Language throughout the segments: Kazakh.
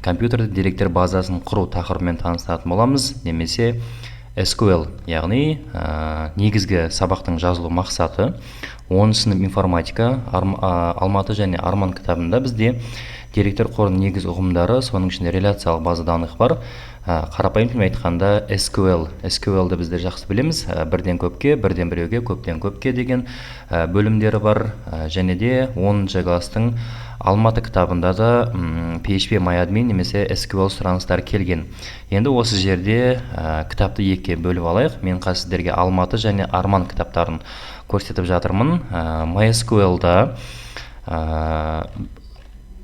компьютерде деректер базасын құру тақырыбымен танысатын боламыз, немесе SQL, яғни негізгі сабақтың жазылу мақсаты 10 сынып информатика Алматы және Арман кітабында бізде деректер қорының негіз ұғымдары, соның ішінде реляциялық база данных бар. Қарапайым тілмен айтқанда SQL-ді біздер жақсы білеміз. Бірден көпке, бірден біреуге, көптен көпке деген бөлімдері бар. Және де 10-шы кластың Алматы кітабында да PHP MyAdmin немесе SQL сұраныстар келген. Енді осы жерде кітапты екіге бөліп алайық. Мен қазір сіздерге Алматы және Арман кітаптарын көрсетіп жатырмын. MySQL-да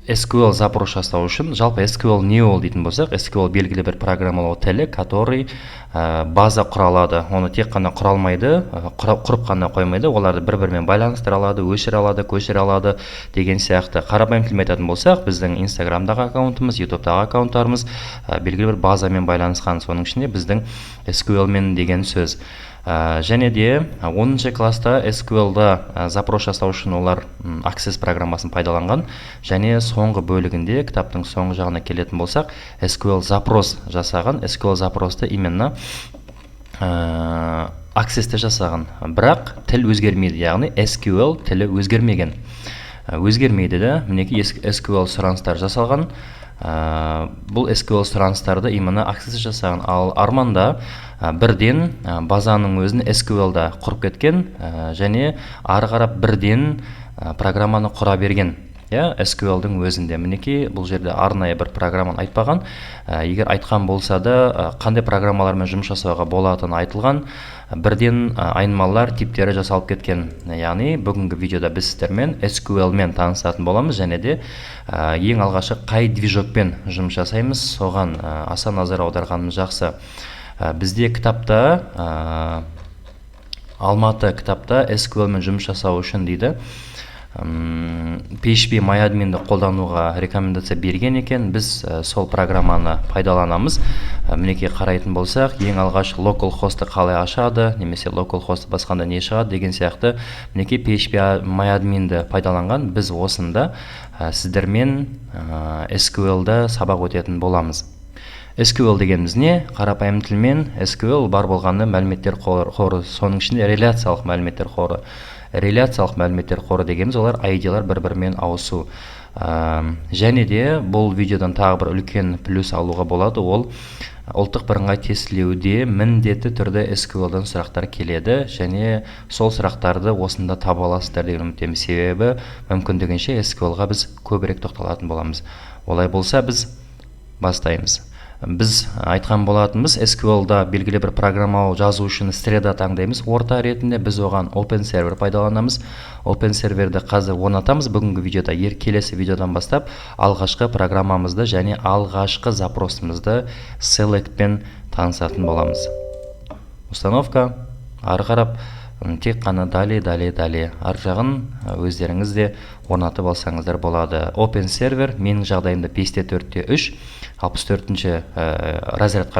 SQL запрос жасау үшін, жалпы SQL не ол дейтін болсақ, SQL белгілі бір программалау тілі, который база құра алады. Оны тек қана құра алмайды, құрып қана қоймайды, оларды бір-бірімен байланыстыра алады, өшіре алады, көшіре алады деген сияқты. Қарапайым тілмен айтатын болсақ, біздің Instagramдағы аккаунтымыз, YouTube'дағы аккаунттарымыз белгілі бір базамен байланысқан. Соның ішінде біздің SQL-мен деген сөз. Және де 10-шы класста SQL-да запрос жасау үшін олар Access программасын пайдаланған. Және соңғы бөлігінде, кітаптың соңғы жағына келетін болсақ, SQL запрос жасаған. SQL запросты именно Access-те жасаған. Бірақ тіл өзгермейді, яғни SQL тілі өзгермеген. Өзгермейді де, мінеки SQL сұраныстар жасалған. Бұл SQL сұраныстарды именно Access жасаған. Ал Арманда бірден базаның өзін SQL-да құрып кеткен және ары қарап бірден программаны құра берген. SQL-дің өзінде. Мінеки бұл жерде арнайы бір программаны айтпаған. Егер айтқан болса да, қандай программалармен жұмыс жасауға болатыны айтылған. Бірден айнымалылар типтері жасалып кеткен. Яғни бүгінгі видеода біз сіздермен SQL-мен танысатын боламыз, және де ең алғашы қай движокпен жұмыс жасаймыз, соған аса назар аударғанымыз жақсы. Бізде кітапта, Алматы кітапта SQL-мен жұмыс жасау үшін дейді, PHP MyAdmin-ді қолдануға рекомендация берген екен. Біз сол программаны пайдаланамыз. Мінеке қарайтын болсақ, ең алғаш localhost-ты қалай ашады, немесе localhost басқанда не шығады деген сияқты. Мінеке PHP MyAdmin-ді пайдаланған. Біз осында сіздермен SQL-да сабақ өтетін боламыз. SQL дегеніміз не? Қарапайым тілмен SQL бар болғаны мәліметтер қоры, соның ішінде реляциялық мәліметтер қоры. Реляциялық мәліметтер қоры дегеніміз олар ID-лар бір-бірімен ауысу. Және де бұл видеодан тағы бір үлкен плюс алуға болады, ол ұлттық бірыңғай тестілеуде міндетті түрде SQL-дан сұрақтар келеді, және сол сұрақтарды осында таба аласыздар деген үміттемін. Себебі мүмкіндігінше SQL-ға біз көбірек тоқталатын боламыз. Олай болса біз бастаймыз. Біз айтқан болатынбыз, SQL-да белгілі бір программау жазу үшін среда таңдаймыз. Орта ретінде біз оған Open Server пайдаланамыз. Open Serverді қазір орнатамыз. Бүгінгі видеода, келесі видеодан бастап алғашқы программамызды және алғашқы запросымызды Select-пен танысатын боламыз. Установка, ары қарап тек қана дали. Ар жағын өздеріңіз де орнатып алсаңыздар болады. Open Server менің жағдайымда 5-те 4-те 3, 64-ші разрядқа